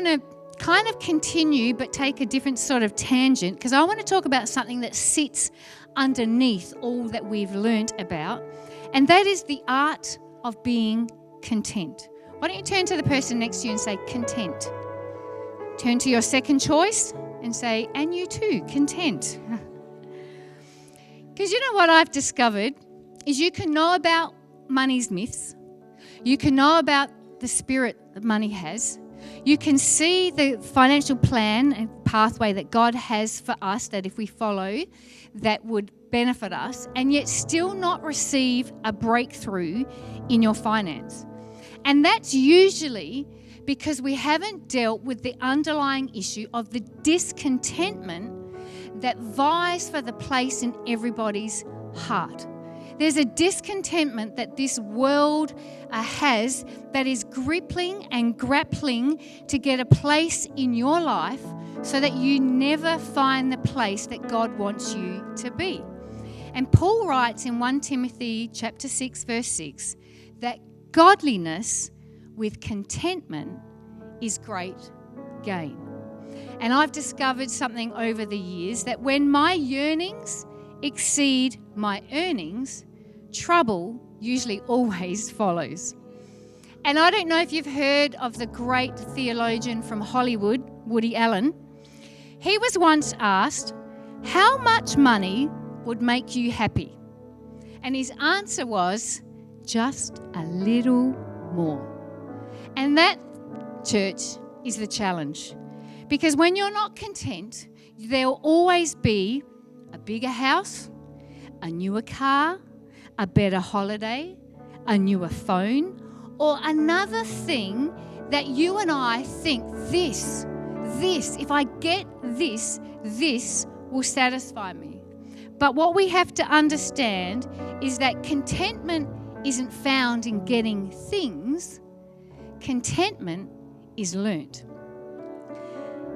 want to kind of continue but take a different sort of tangent, because I want to talk about something that sits underneath all that we've learnt about, and that is the art of being content. Why don't you turn to the person next to you and say, content. Turn to your second choice and say, and you too, content. Because you know what I've discovered is you can know about money's myths. You can know about the spirit that money has. You can see the financial plan and pathway that God has for us, that if we follow, that would benefit us, and yet still not receive a breakthrough in your finance. And that's usually because we haven't dealt with the underlying issue of the discontentment that vies for the place in everybody's heart. There's a discontentment that this world has that is gripping and grappling to get a place in your life so that you never find the place that God wants you to be. And Paul writes in 1 Timothy chapter 6, verse 6, that godliness with contentment is great gain. And I've discovered something over the years, that when my yearnings exceed my earnings, trouble usually always follows. And I don't know if you've heard of the great theologian from Hollywood, Woody Allen. He was once asked, how much money would make you happy? And his answer was, just a little more. And that, church, is the challenge. Because when you're not content, there'll always be a bigger house, a newer car, a better holiday, a newer phone, or another thing that you and I think this, if I get this will satisfy me. But what we have to understand is that contentment isn't found in getting things. Contentment is learnt.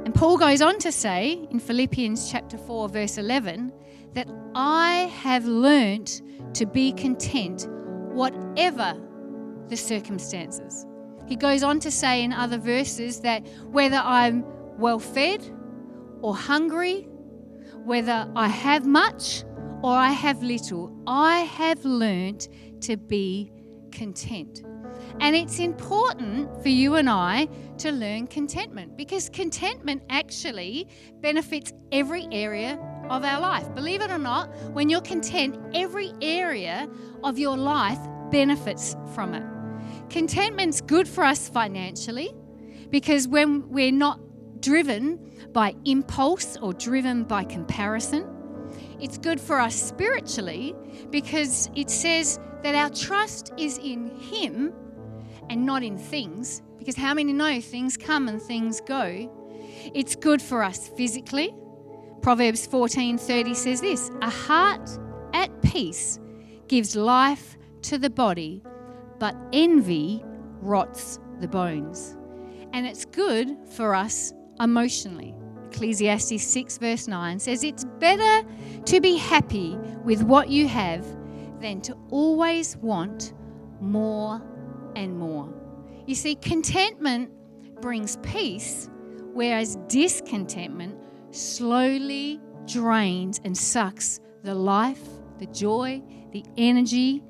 And Paul goes on to say in Philippians chapter 4, verse 11, that I have learnt to be content whatever the circumstances. He goes on to say in other verses that whether I'm well fed or hungry, whether I have much or I have little, I have learnt to be content. And it's important for you and I to learn contentment, because contentment actually benefits every area of our life. Believe it or not, when you're content, every area of your life benefits from it. Contentment's good for us financially, because when we're not driven by impulse or driven by comparison, it's good for us spiritually, because it says that our trust is in Him and not in things, because how many know things come and things go? It's good for us physically. Proverbs 14:30 says this, a heart at peace gives life to the body, but envy rots the bones. And it's good for us emotionally. Ecclesiastes 6 verse 9 says it's better to be happy with what you have than to always want more and more. You see, contentment brings peace, whereas discontentment slowly drains and sucks the life, the joy, the energy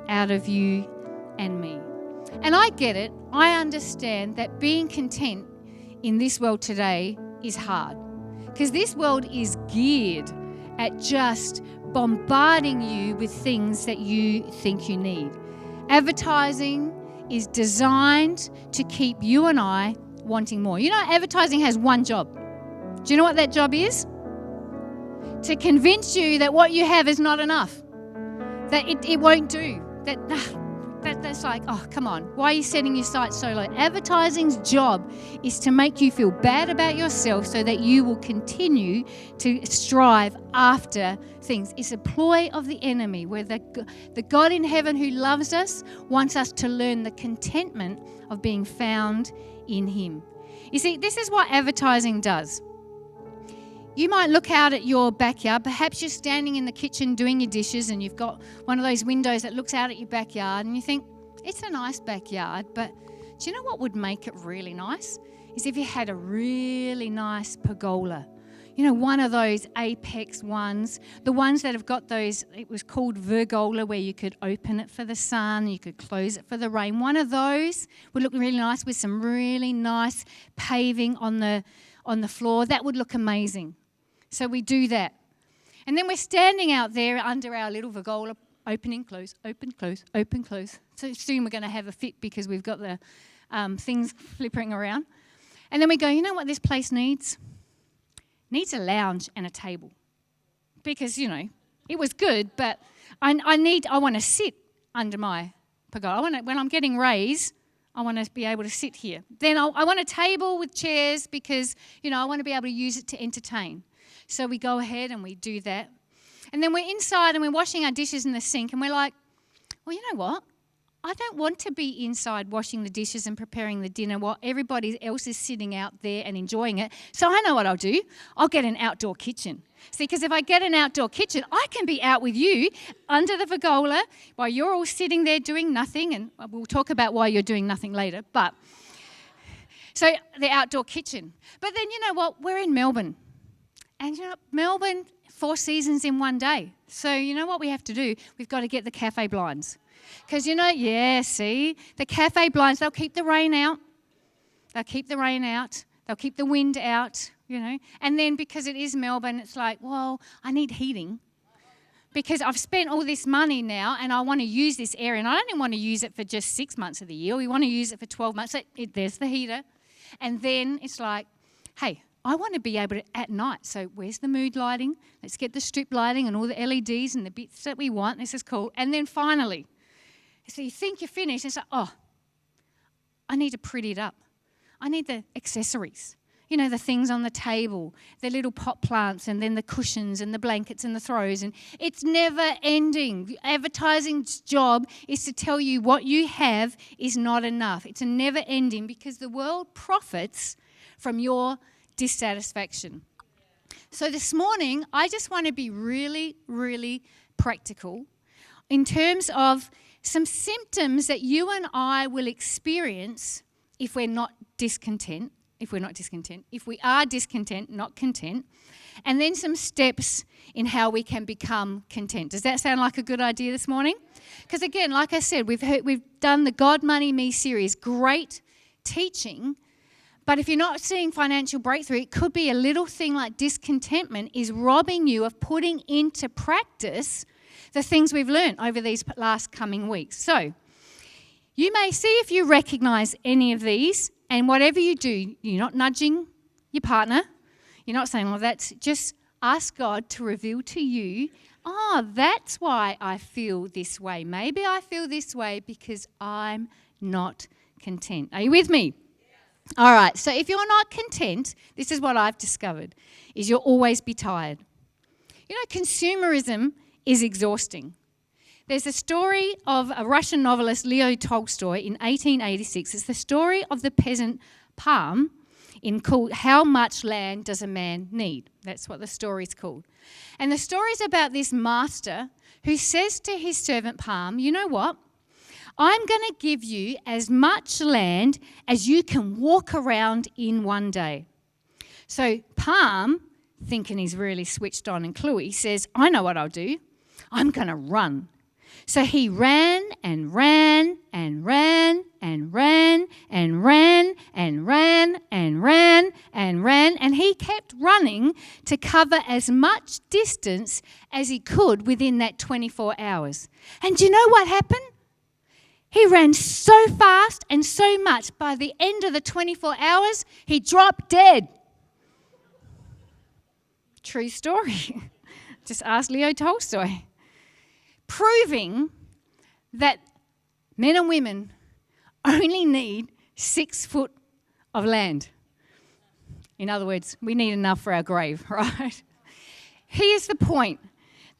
out of you and me. And I get it. I understand that being content in this world today is hard, because this world is geared at just bombarding you with things that you think you need. Advertising is designed to keep you and I wanting more. You know, advertising has one job. Do you know what that job is? To convince you that what you have is not enough, that it won't do, that's like, oh, come on, why are you setting your sights so low? Advertising's job is to make you feel bad about yourself so that you will continue to strive after things. It's a ploy of the enemy, where the God in heaven who loves us wants us to learn the contentment of being found in Him. You see, this is what advertising does. You might look out at your backyard. Perhaps you're standing in the kitchen doing your dishes and you've got one of those windows that looks out at your backyard, and you think, it's a nice backyard, but do you know what would make it really nice? is if you had a really nice pergola. You know, one of those apex ones, the ones that have got those, it was called vergola, where you could open it for the sun, you could close it for the rain. One of those would look really nice with some really nice paving on the floor. That would look amazing. So we do that. And then we're standing out there under our little vergola, opening, close, open, close, open, close. So soon we're going to have a fit because we've got the things flipping around. And then we go, you know what this place needs? Needs a lounge and a table. Because, you know, it was good, but I want to sit under my pergola. When I'm getting raised, I want to be able to sit here. Then I want a table with chairs because, you know, I want to be able to use it to entertain. So we go ahead and we do that. And then we're inside and we're washing our dishes in the sink and we're like, well, you know what? I don't want to be inside washing the dishes and preparing the dinner while everybody else is sitting out there and enjoying it. So I know what I'll do. I'll get an outdoor kitchen. See, because if I get an outdoor kitchen, I can be out with you under the pergola while you're all sitting there doing nothing. And we'll talk about why you're doing nothing later. But so the outdoor kitchen. But then you know what? We're in Melbourne. And you know, Melbourne, 4 seasons in one day. So you know what we have to do? We've got to get the cafe blinds. Because, you know, see, the cafe blinds, they'll keep the rain out. They'll keep the rain out. They'll keep the wind out, you know. And then because it is Melbourne, it's like, well, I need heating. Because I've spent all this money now and I want to use this area. And I don't want to use it for just 6 months of the year. We want to use it for 12 months. So there's the heater. And then it's like, hey, I want to be able to, at night, so where's the mood lighting? Let's get the strip lighting and all the LEDs and the bits that we want. This is cool. And then finally, so you think you're finished, and it's like, oh, I need to pretty it up. I need the accessories. You know, the things on the table, the little pot plants and then the cushions and the blankets and the throws. And it's never ending. Advertising's job is to tell you what you have is not enough. It's a never ending because the world profits from your dissatisfaction. So this morning, I just want to be really, really practical in terms of some symptoms that you and I will experience if we're not discontent, if we are discontent, not content, and then some steps in how we can become content. Does that sound like a good idea this morning? Because again, like I said, we've done the God, Money, Me series, great teaching. But if you're not seeing financial breakthrough, it could be a little thing like discontentment is robbing you of putting into practice the things we've learned over these last coming weeks. So you may see if you recognize any of these, and whatever you do, you're not nudging your partner. You're not saying, well, that's just ask God to reveal to you, that's why I feel this way. Maybe I feel this way because I'm not content. Are you with me? All right, so if you're not content, this is what I've discovered, is you'll always be tired. You know, consumerism is exhausting. There's a story of a Russian novelist, Leo Tolstoy, in 1886. It's the story of the peasant Palm called How Much Land Does a Man Need? That's what the story's called. And the story's about this master who says to his servant Palm, you know what? I'm going to give you as much land as you can walk around in one day. So Palm, thinking he's really switched on and cluey, says, I know what I'll do. I'm going to run. So he ran and ran and ran and ran and ran and ran and ran and ran, and he kept running to cover as much distance as he could within that 24 hours. And do you know what happened? He ran so fast and so much, by the end of the 24 hours, he dropped dead. True story. Just ask Leo Tolstoy. Proving that men and women only need 6 foot of land. In other words, we need enough for our grave, right? Here's the point.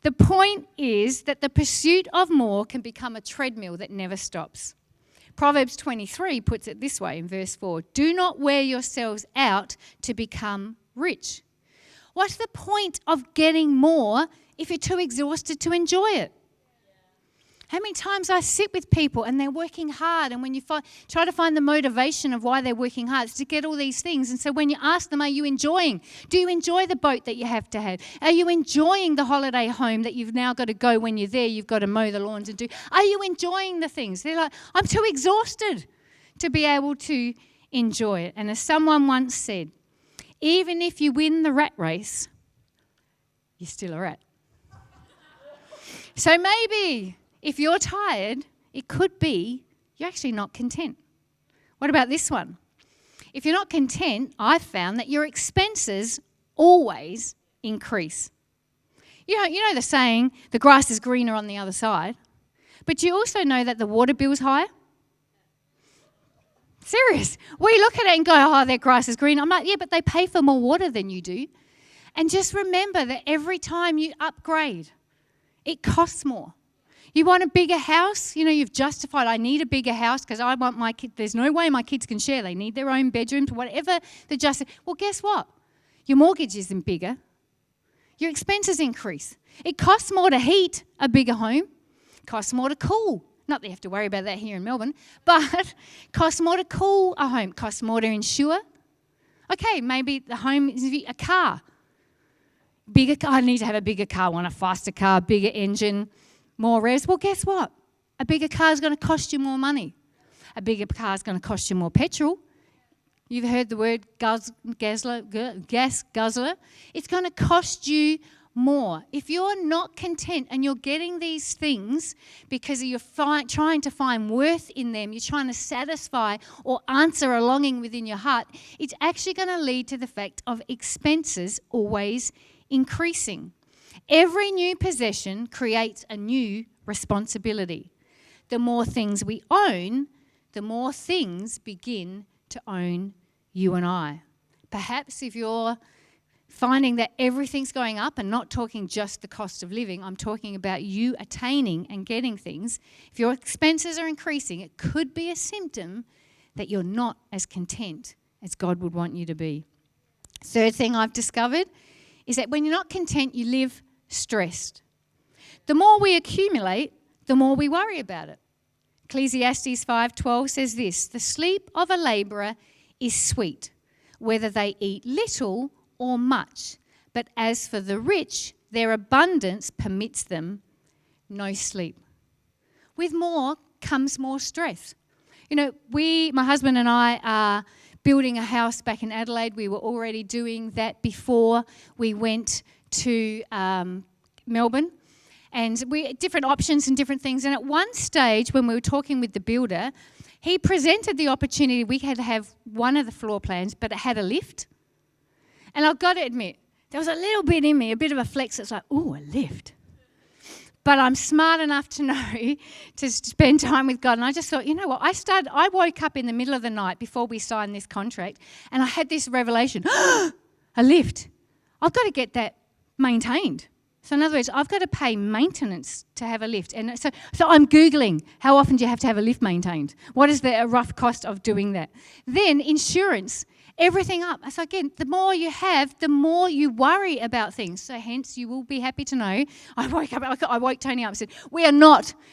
The point is that the pursuit of more can become a treadmill that never stops. Proverbs 23 puts it this way in verse 4. Do not wear yourselves out to become rich. What's the point of getting more if you're too exhausted to enjoy it? How many times I sit with people and they're working hard, and when you try to find the motivation of why they're working hard, it's to get all these things. And so when you ask them, are you enjoying? Do you enjoy the boat that you have to have? Are you enjoying the holiday home that you've now got to go when you're there? You've got to mow the lawns and do. Are you enjoying the things? They're like, I'm too exhausted to be able to enjoy it. And as someone once said, even if you win the rat race, you're still a rat. So maybe if you're tired, it could be you're actually not content. What about this one? If you're not content, I've found that your expenses always increase. You know the saying, the grass is greener on the other side. But do you also know that the water bill's higher? Serious. We look at it and go, oh, their grass is green. I'm like, yeah, but they pay for more water than you do. And just remember that every time you upgrade, it costs more. You want a bigger house? You've justified, I need a bigger house because I want my kid. There's no way my kids can share. They need their own bedrooms, whatever the justice. Well, guess what? Your mortgage isn't bigger. Your expenses increase. It costs more to heat a bigger home. It costs more to cool. Not that you have to worry about that here in Melbourne, but it costs more to cool a home. It costs more to insure. Okay, maybe the home is a car. Bigger car. I need to have a bigger car. I want a faster car, bigger engine. More revs. Well, guess what? A bigger car is going to cost you more money. A bigger car is going to cost you more petrol. You've heard the word gas guzzler. It's going to cost you more. If you're not content and you're getting these things because you're trying to find worth in them, you're trying to satisfy or answer a longing within your heart, it's actually going to lead to the fact of expenses always increasing. Every new possession creates a new responsibility. The more things we own, the more things begin to own you and I. Perhaps if you're finding that everything's going up, and not talking just the cost of living, I'm talking about you attaining and getting things. If your expenses are increasing, it could be a symptom that you're not as content as God would want you to be. Third thing I've discovered is that when you're not content, you live stressed. The more we accumulate, the more we worry about it. Ecclesiastes 5:12 says this, the sleep of a labourer is sweet, whether they eat little or much. But as for the rich, their abundance permits them no sleep. With more comes more stress. My husband and I are building a house back in Adelaide. We were already doing that before we went to Melbourne, and we different options and different things. And at one stage, when we were talking with the builder, he presented the opportunity. We had to have one of the floor plans, but it had a lift. And I've got to admit, there was a little bit in me, a bit of a flex that's like, ooh, a lift. But I'm smart enough to know to spend time with God. And I just thought, you know what? I woke up in the middle of the night before we signed this contract, and I had this revelation, a lift. I've got to get that maintained. So in other words, I've got to pay maintenance to have a lift. And so I'm Googling, how often do you have to have a lift maintained? What is the rough cost of doing that? Then insurance, everything up. So again, the more you have, the more you worry about things. So hence, you will be happy to know, I woke Tony up and said,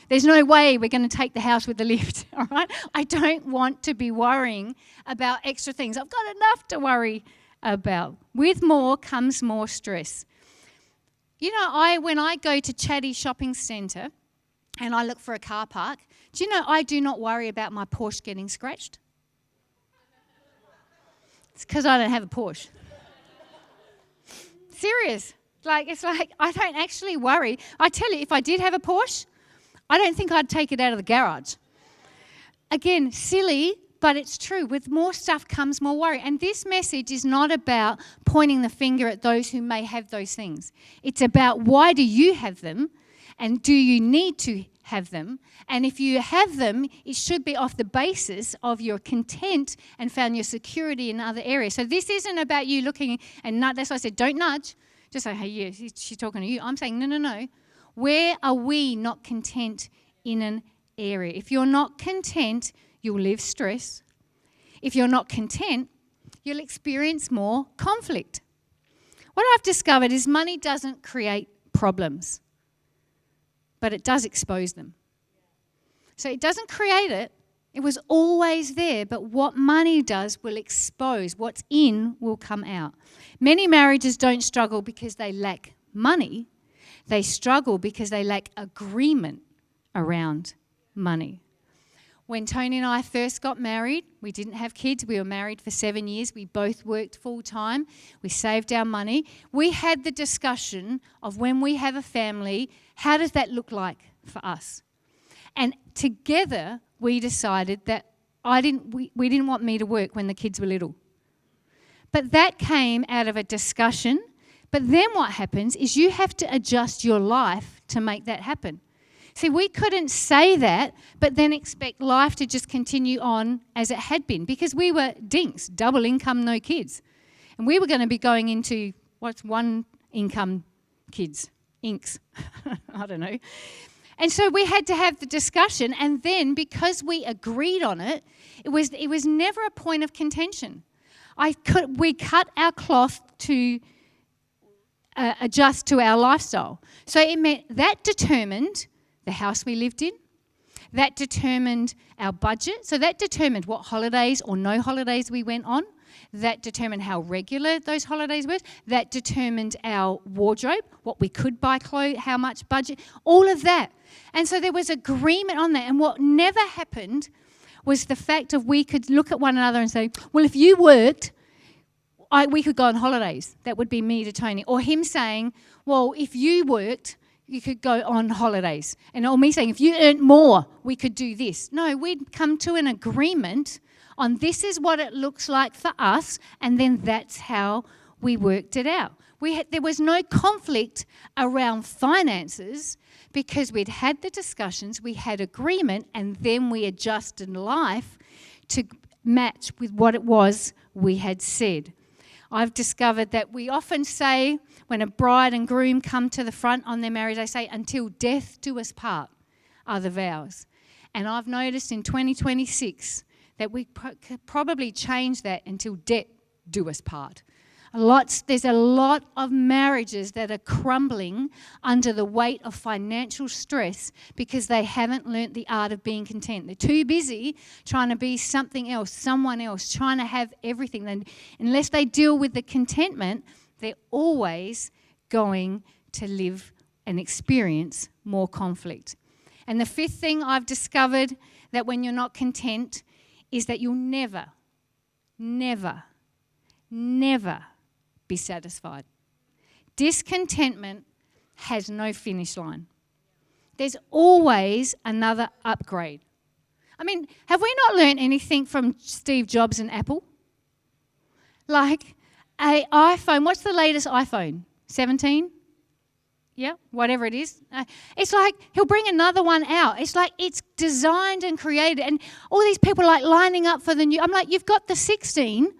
there's no way we're going to take the house with the lift, all right? I don't want to be worrying about extra things. I've got enough to worry about. With more comes more stress. When I go to Chatty Shopping Centre and I look for a car park, I do not worry about my Porsche getting scratched. It's because I don't have a Porsche. Serious. It's like I don't actually worry. I tell you, if I did have a Porsche, I don't think I'd take it out of the garage. Again, silly, but it's true. With more stuff comes more worry. And this message is not about pointing the finger at those who may have those things. It's about why do you have them, and do you need to have them? And if you have them, it should be off the basis of your content and found your security in other areas. So this isn't about you looking and that's why I said don't nudge. Just say, hey, yeah, she's talking to you. I'm saying, no. Where are we not content in an area? If you're not content, you'll live stress. If you're not content, you'll experience more conflict. What I've discovered is money doesn't create problems, but it does expose them. So it doesn't create it. It was always there. But what money does will expose. What's in will come out. Many marriages don't struggle because they lack money. They struggle because they lack agreement around money. When Tony and I first got married, we didn't have kids. We were married for 7 years. We both worked full time. We saved our money. We had the discussion of when we have a family, how does that look like for us? And together we decided that we didn't want me to work when the kids were little. But that came out of a discussion. But then what happens is you have to adjust your life to make that happen. See, we couldn't say that, but then expect life to just continue on as it had been because we were dinks, double income, no kids. And we were going to be going into, what's one income kids? Inks. I don't know. And so we had to have the discussion, and then because we agreed on it, it was never a point of contention. We cut our cloth to adjust to our lifestyle. So it meant that determined the house we lived in. That determined our budget. So that determined what holidays or no holidays we went on. That determined how regular those holidays were. That determined our wardrobe, what we could buy clothes, how much budget, all of that. And so there was agreement on that. And what never happened was the fact of we could look at one another and say, well, if you worked, we could go on holidays. That would be me to Tony. Or him saying, well, if you worked, you could go on holidays. Or me saying, if you earned more, we could do this. No, we'd come to an agreement on this is what it looks like for us, and then that's how we worked it out. There was no conflict around finances because we'd had the discussions, we had agreement, and then we adjusted life to match with what it was we had said. I've discovered that we often say, when a bride and groom come to the front on their marriage, they say, until death do us part are the vows. And I've noticed in 2026 that we could probably change that until death do us part. There's a lot of marriages that are crumbling under the weight of financial stress because they haven't learnt the art of being content. They're too busy trying to be something else, someone else, trying to have everything. And unless they deal with the contentment, they're always going to live and experience more conflict. And the fifth thing I've discovered that when you're not content is that you'll never, never, never be satisfied. Discontentment has no finish line. There's always another upgrade. I mean, have we not learned anything from Steve Jobs and Apple? Like an iPhone, what's the latest iPhone? 17? Yeah, whatever it is. It's like he'll bring another one out. It's like it's designed and created. And all these people are like lining up for the new. I'm like, you've got the 16.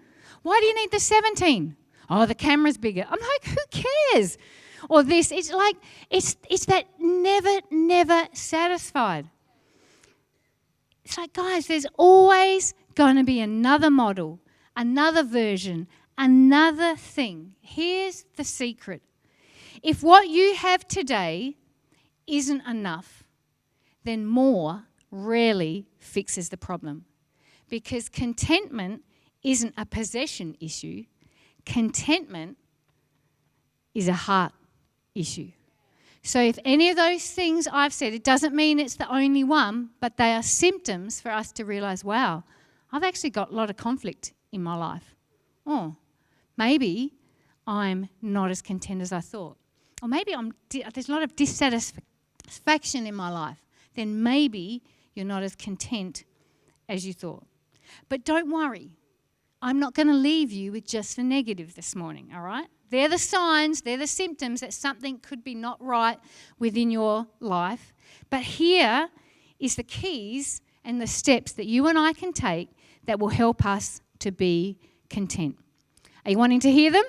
Why do you need the 17? Oh, the camera's bigger. I'm like, who cares? Or this. It's like, it's that never satisfied. It's like, guys, there's always going to be another model, another version, another thing. Here's the secret. If what you have today isn't enough, then more rarely fixes the problem. Because contentment isn't a possession issue. Contentment is a heart issue. So if any of those things I've said, it doesn't mean it's the only one, but they are symptoms for us to realize, wow, I've actually got a lot of conflict in my life. Oh, maybe I'm not as content as I thought. Or maybe there's a lot of dissatisfaction in my life. Then maybe you're not as content as you thought. But don't worry. I'm not going to leave you with just the negative this morning, all right? They're the signs, they're the symptoms that something could be not right within your life. But here is the keys and the steps that you and I can take that will help us to be content. Are you wanting to hear them?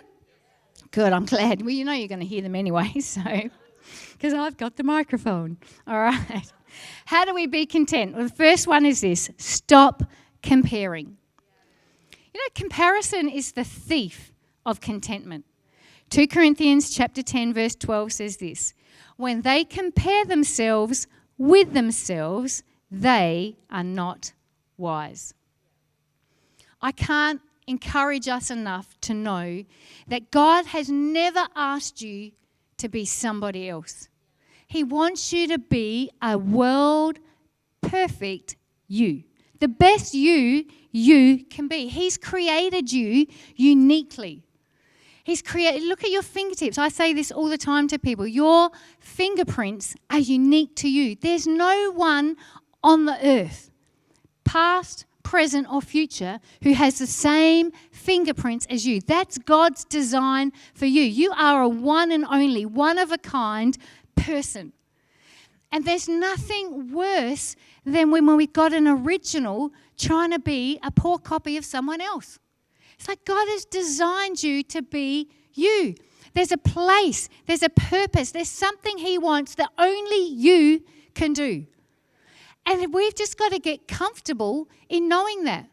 Good, I'm glad. Well, you know you're going to hear them anyway, so because I've got the microphone. All right. How do we be content? Well, the first one is this: stop comparing. You know, comparison is the thief of contentment. 2 Corinthians chapter 10, verse 12 says this: when they compare themselves with themselves, they are not wise. I can't encourage us enough to know that God has never asked you to be somebody else. He wants you to be a world perfect you. The best you can be. He's created you uniquely. He's created, look at your fingertips. I say this all the time to people. Your fingerprints are unique to you. There's no one on the earth, past, present or future, who has the same fingerprints as you. That's God's design for you. You are a one and only, one of a kind person. And there's nothing worse than when we got an original trying to be a poor copy of someone else. It's like God has designed you to be you. There's a place, there's a purpose, there's something He wants that only you can do. And we've just got to get comfortable in knowing that.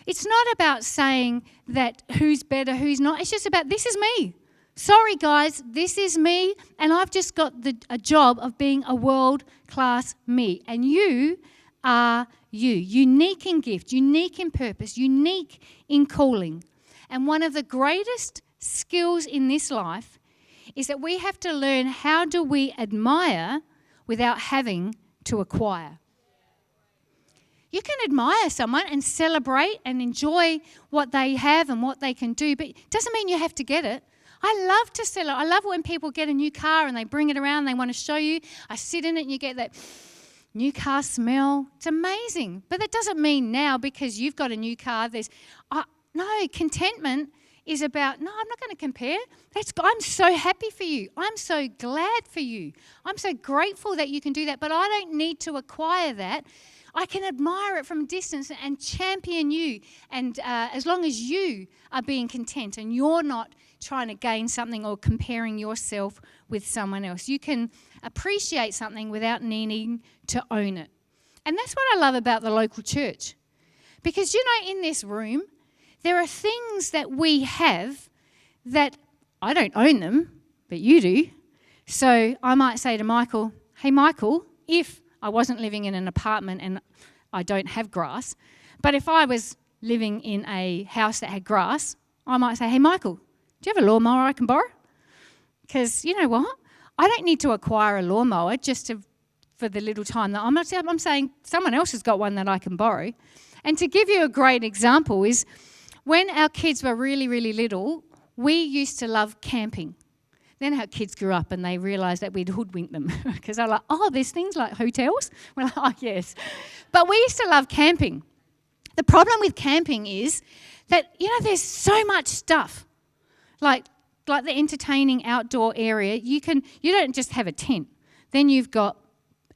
It's not about saying that who's better, who's not. It's just about, this is me. Sorry, guys, this is me, and I've just got a job of being a world-class me. And you are you, unique in gift, unique in purpose, unique in calling. And one of the greatest skills in this life is that we have to learn, how do we admire without having to acquire? You can admire someone and celebrate and enjoy what they have and what they can do, but it doesn't mean you have to get it. I love to celebrate. I love when people get a new car and they bring it around, they want to show you. I sit in it and you get that new car smell. It's amazing. But that doesn't mean now because you've got a new car, no, contentment is about, no, I'm not going to compare. I'm so happy for you. I'm so glad for you. I'm so grateful that you can do that, but I don't need to acquire that. I can admire it from a distance and champion you. And as long as you are being content and you're not trying to gain something or comparing yourself with someone else, you can appreciate something without needing to own it. And that's what I love about the local church. Because, in this room, there are things that we have that I don't own them, but you do. So I might say to Michael, hey, Michael, if I wasn't living in an apartment and I don't have grass, but if I was living in a house that had grass, I might say, hey, Michael, do you have a lawnmower I can borrow? Because you know what? I don't need to acquire a lawnmower just for the little time that I'm saying someone else has got one that I can borrow. And to give you a great example is when our kids were really, really little, we used to love camping. Then our kids grew up and they realised that we'd hoodwinked them because they're like, oh, there's things like hotels? We're like, oh, yes. But we used to love camping. The problem with camping is that, there's so much stuff. Like the entertaining outdoor area, you don't just have a tent. Then you've got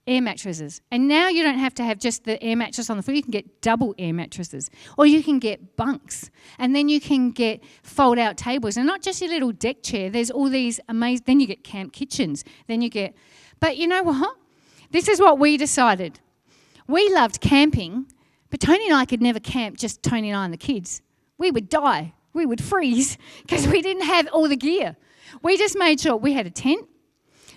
air mattresses. And now you don't have to have just the air mattress on the floor. You can get double air mattresses. Or you can get bunks. And then you can get fold-out tables. And not just your little deck chair. There's all these amazing... Then you get camp kitchens. But you know what? This is what we decided. We loved camping, but Tony and I could never camp, just Tony and I and the kids. We would die. We would freeze because we didn't have all the gear. We just made sure we had a tent.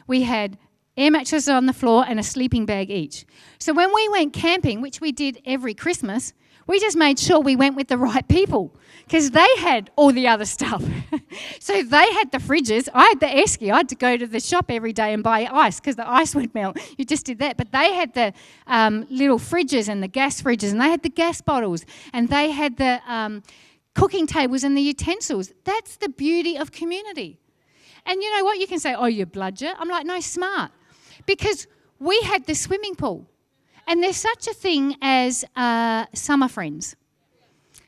We had air mattresses on the floor and a sleeping bag each. So when we went camping, which we did every Christmas, we just made sure we went with the right people because they had all the other stuff. So they had the fridges. I had the esky. I had to go to the shop every day and buy ice because the ice would melt. You just did that. But they had the little fridges and the gas fridges, and they had the gas bottles, and they had the cooking tables and the utensils. That's the beauty of community. And you know what? You can say, oh, you're bludger. I'm like, no, smart. Because we had the swimming pool. And there's such a thing as summer friends.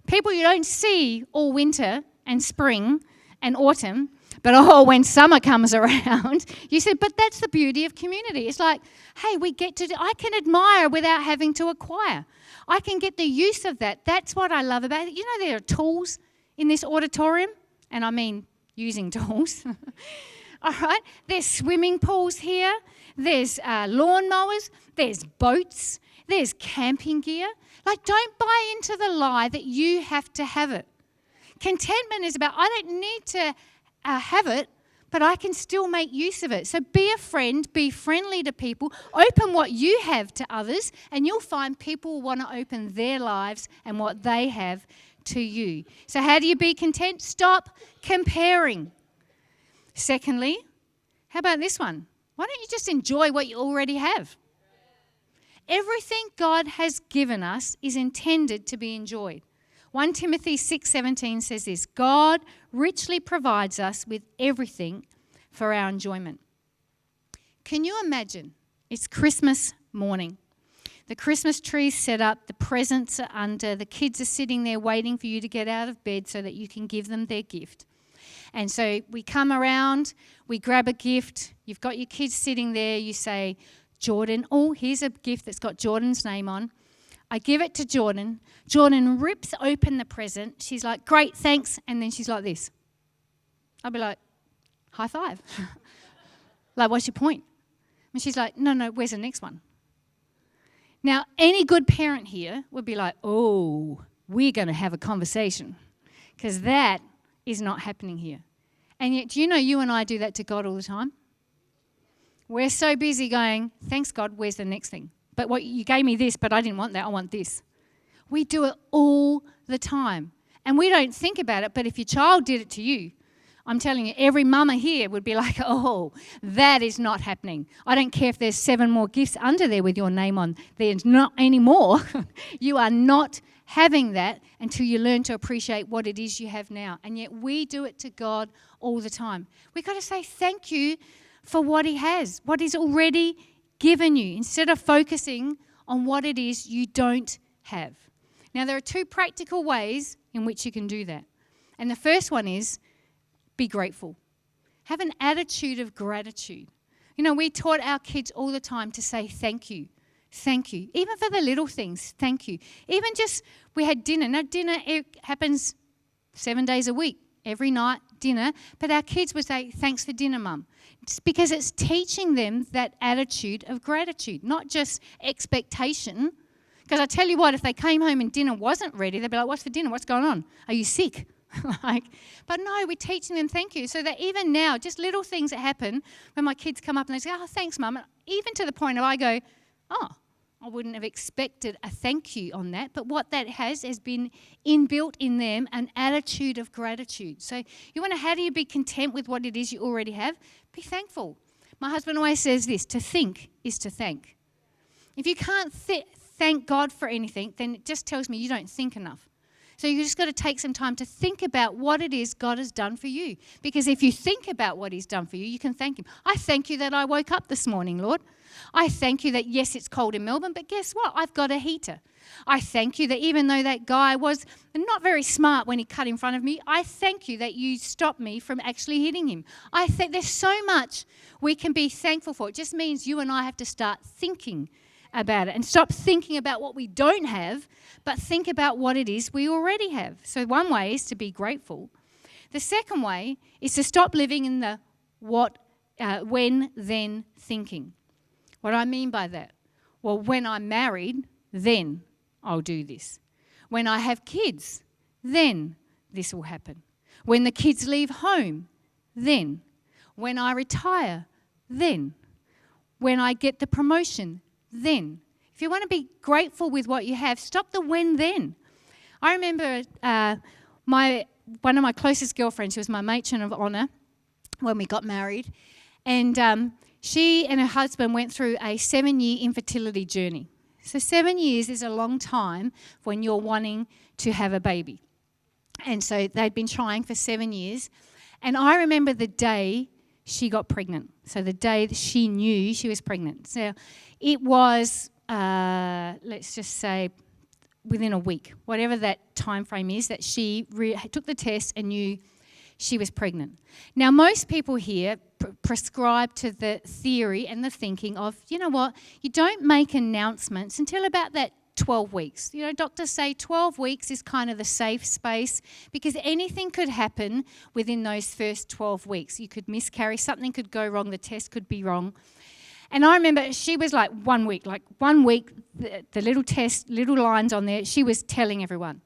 People you don't see all winter and spring and autumn, but when summer comes around, you said, but that's the beauty of community. It's like, hey, I can admire without having to acquire. I can get the use of that. That's what I love about it. There are tools in this auditorium, and I mean using tools. All right, there's swimming pools here, there's lawnmowers, there's boats, there's camping gear. Don't buy into the lie that you have to have it. Contentment is about, I don't need to have it, but I can still make use of it. So be a friend, be friendly to people, open what you have to others, and you'll find people will want to open their lives and what they have to you. So how do you be content? Stop comparing. Secondly, how about this one? Why don't you just enjoy what you already have? Everything God has given us is intended to be enjoyed. 1 Timothy 6:17 says this, God richly provides us with everything for our enjoyment. Can you imagine? It's Christmas morning. The Christmas tree's set up, the presents are under, the kids are sitting there waiting for you to get out of bed so that you can give them their gift. And so we come around, we grab a gift, you've got your kids sitting there, you say, Jordan, oh, here's a gift that's got Jordan's name on. I give it to Jordan. Jordan rips open the present. She's like, great, thanks. And then she's like this. I'll be like, high five. Like, what's your point? And she's like, no, where's the next one? Now, any good parent here would be like, oh, we're going to have a conversation, because that is not happening here. And yet, do you know you and I do that to God all the time? We're so busy going, thanks God, where's the next thing? But what you gave me this, but I didn't want that, I want this. We do it all the time. And we don't think about it, but if your child did it to you, I'm telling you, every mama here would be like, oh, that is not happening. I don't care if there's 7 more gifts under there with your name on. There's not any more. You are not having that until you learn to appreciate what it is you have now. And yet we do it to God all the time. We've got to say thank you for what he has, what he's already given you, instead of focusing on what it is you don't have. Now, there are 2 practical ways in which you can do that. And the first one is be grateful. Have an attitude of gratitude. You know, we taught our kids all the time to say thank you. Thank you. Even for the little things, thank you. Even just, we had dinner. Now, dinner, it happens 7 days a week. Every night, dinner. But our kids would say, thanks for dinner, Mum. It's because it's teaching them that attitude of gratitude, not just expectation. Because I tell you what, if they came home and dinner wasn't ready, they'd be like, what's for dinner? What's going on? Are you sick? But no, we're teaching them thank you. So that even now, just little things that happen when my kids come up and they say, oh, thanks, Mum. And even to the point of I go, oh, I wouldn't have expected a thank you on that. But what that has been inbuilt in them an attitude of gratitude. So you want to, how do you be content with what it is you already have? Be thankful. My husband always says this, to think is to thank. If you can't thank God for anything, then it just tells me you don't think enough. So you just got to take some time to think about what it is God has done for you. Because if you think about what he's done for you, you can thank him. I thank you that I woke up this morning, Lord. I thank you that, yes, it's cold in Melbourne, but guess what? I've got a heater. I thank you that even though that guy was not very smart when he cut in front of me, I thank you that you stopped me from actually hitting him. I think there's so much we can be thankful for. It just means you and I have to start thinking about it and stop thinking about what we don't have, but think about what it is we already have. So one way is to be grateful. The second way is to stop living in the what, when, then thinking. What do I mean by that? Well, when I'm married, then I'll do this. When I have kids, then this will happen. When the kids leave home, then. When I retire, then. When I get the promotion, then. If you want to be grateful with what you have, stop the when then. I remember one of my closest girlfriends, she was my matron of honour when we got married, and she and her husband went through a 7-year infertility journey. So 7 years is a long time when you're wanting to have a baby. And so they'd been trying for 7 years. And I remember the day she got pregnant. So the day that she knew she was pregnant. So it was, let's just say, within a week, whatever that time frame is, that she took the test and knew she was pregnant. Now, most people here prescribe to the theory and the thinking of, you know what, you don't make announcements until about that 12 weeks. You know, doctors say 12 weeks is kind of the safe space because anything could happen within those first 12 weeks. You could miscarry, something could go wrong, the test could be wrong. And I remember she was like 1 week, the little test, little lines on there, she was telling everyone.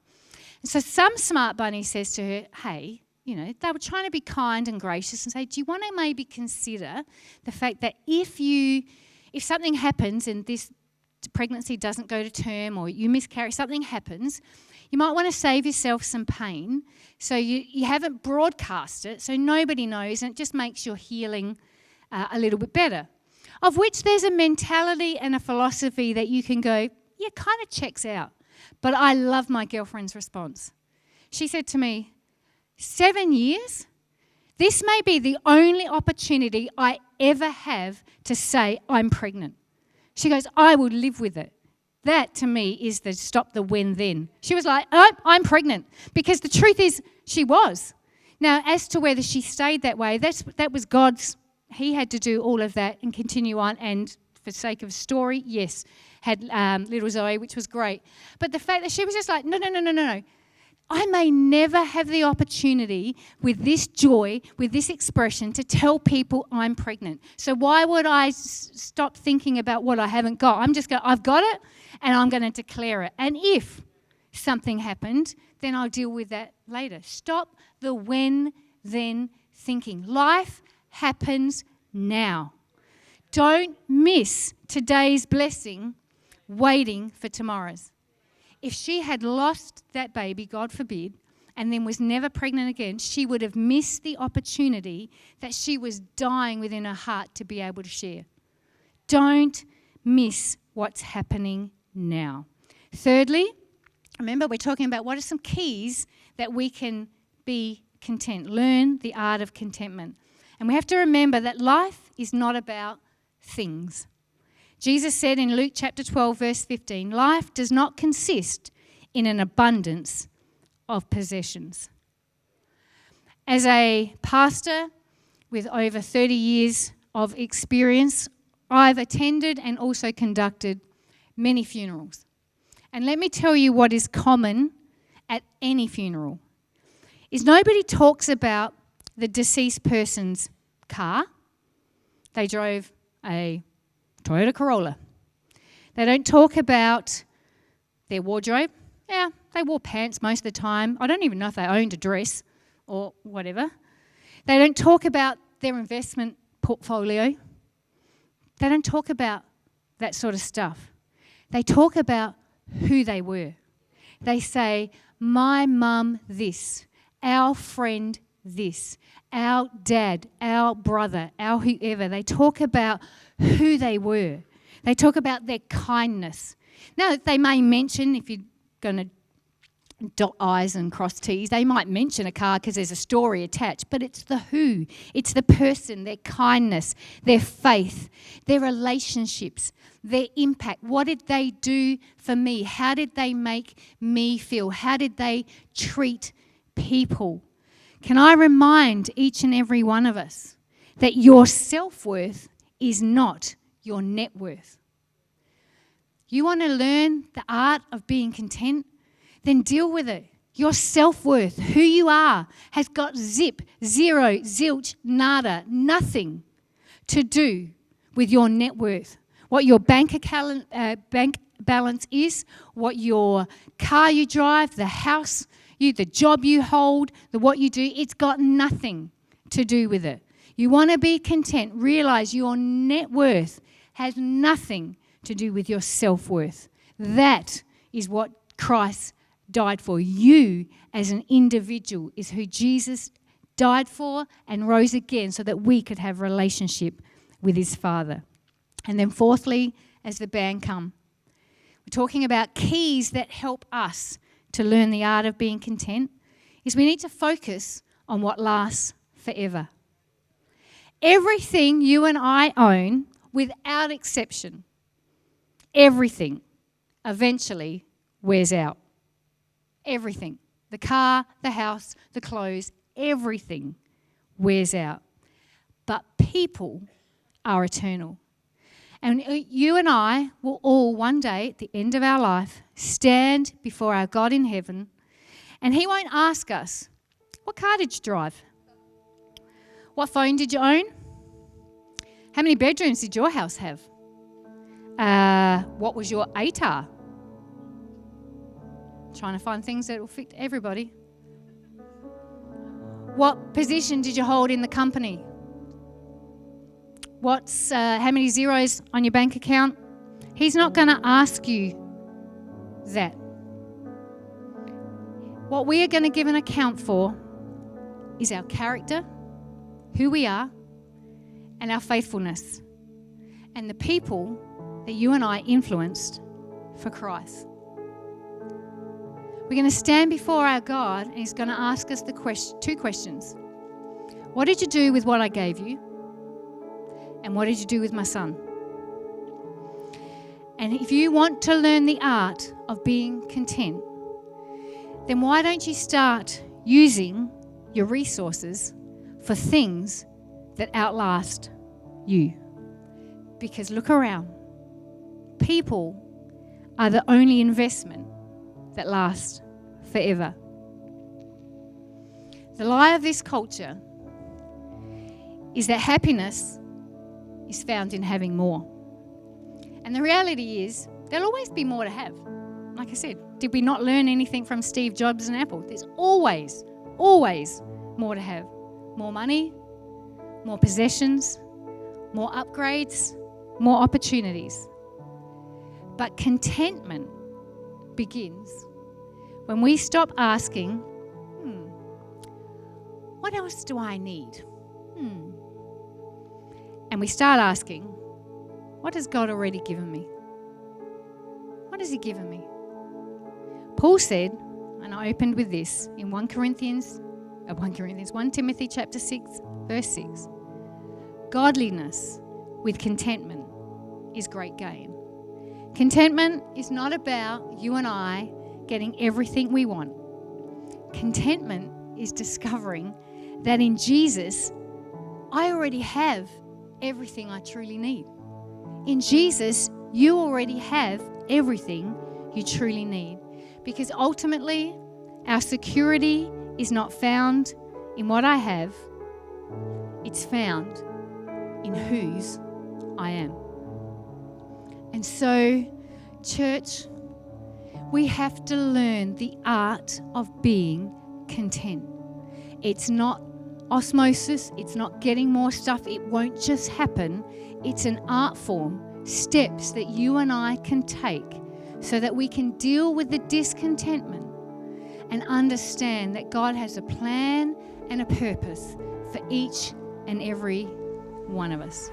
And so some smart bunny says to her, hey, they were trying to be kind and gracious and say, do you want to maybe consider the fact that if something happens and this pregnancy doesn't go to term or you miscarry, something happens, you might want to save yourself some pain so you haven't broadcast it so nobody knows, and it just makes your healing a little bit better. Of which there's a mentality and a philosophy that you can go, yeah, kind of checks out. But I love my girlfriend's response. She said to me, 7 years? This may be the only opportunity I ever have to say I'm pregnant. She goes, I would live with it. That to me is the stop the when then. She was like, oh, I'm pregnant. Because the truth is, she was. Now, as to whether she stayed that way, that was God's. He had to do all of that and continue on. And for sake of story, yes, had little Zoe, which was great. But the fact that she was just like, no. I may never have the opportunity with this joy, with this expression, to tell people I'm pregnant. So why would I stop thinking about what I haven't got? I've got it, and I'm going to declare it. And if something happened, then I'll deal with that later. Stop the when, then thinking. Life happens now. Don't miss today's blessing waiting for tomorrow's. If she had lost that baby, God forbid, and then was never pregnant again, she would have missed the opportunity that she was dying within her heart to be able to share. Don't miss what's happening now. Thirdly, remember we're talking about what are some keys that we can be content, learn the art of contentment. And we have to remember that life is not about things. Jesus said in Luke chapter 12, verse 15, life does not consist in an abundance of possessions. As a pastor with over 30 years of experience, I've attended and also conducted many funerals. And let me tell you what is common at any funeral is nobody talks about the deceased person's car. They drove a Toyota Corolla. They don't talk about their wardrobe. Yeah, they wore pants most of the time. I don't even know if they owned a dress or whatever. They don't talk about their investment portfolio. They don't talk about that sort of stuff. They talk about who they were. They say, my mum this, our friend this, our dad, our brother, our whoever. They talk about who they were. They talk about their kindness. Now, they may mention, if you're going to dot I's and cross T's, they might mention a car because there's a story attached, but it's the who. It's the person, their kindness, their faith, their relationships, their impact. What did they do for me? How did they make me feel? How did they treat people? Can I remind each and every one of us that your self-worth is not your net worth? You want to learn the art of being content? Then deal with it. Your self-worth, who you are, has got zip, zero, zilch, nada, nothing to do with your net worth. What your bank balance is, what your car you drive, the house, the job you hold, what you do, it's got nothing to do with it. You want to be content. Realize your net worth has nothing to do with your self-worth. That is what Christ died for. You as an individual is who Jesus died for and rose again so that we could have relationship with his Father. And then fourthly, as the band come, we're talking about keys that help us to learn the art of being content, is we need to focus on what lasts forever. Everything you and I own, without exception, everything eventually wears out. Everything. The car, the house, the clothes, everything wears out. But people are eternal. And you and I will all one day, at the end of our life, stand before our God in heaven, and he won't ask us, what car did you drive? What phone did you own? How many bedrooms did your house have? What was your ATAR? Trying to find things that will fit everybody. What position did you hold in the company? How many zeros on your bank account? He's not going to ask you that. What we are going to give an account for is our character, who we are, and our faithfulness, and the people that you and I influenced for Christ. We're going to stand before our God, and He's going to ask us two questions. What did you do with what I gave you? And what did you do with my son? And if you want to learn the art of being content, then why don't you start using your resources for things that outlast you? Because look around. People are the only investment that lasts forever. The lie of this culture is that happiness is found in having more. And the reality is, there'll always be more to have. Like I said, did we not learn anything from Steve Jobs and Apple? There's always more to have. More money, more possessions, more upgrades, more opportunities. But contentment begins when we stop asking, what else do I need? And we start asking, what has God already given me? What has He given me? Paul said, and I opened with this in 1 Timothy chapter 6, verse 6. Godliness with contentment is great gain. Contentment is not about you and I getting everything we want. Contentment is discovering that in Jesus, I already have everything I truly need. In Jesus, you already have everything you truly need. Because ultimately, our security is not found in what I have. It's found in whose I am. And so, church, we have to learn the art of being content. It's not osmosis, it's not getting more stuff, it won't just happen. It's an art form, steps that you and I can take so that we can deal with the discontentment and understand that God has a plan and a purpose for each and every one of us.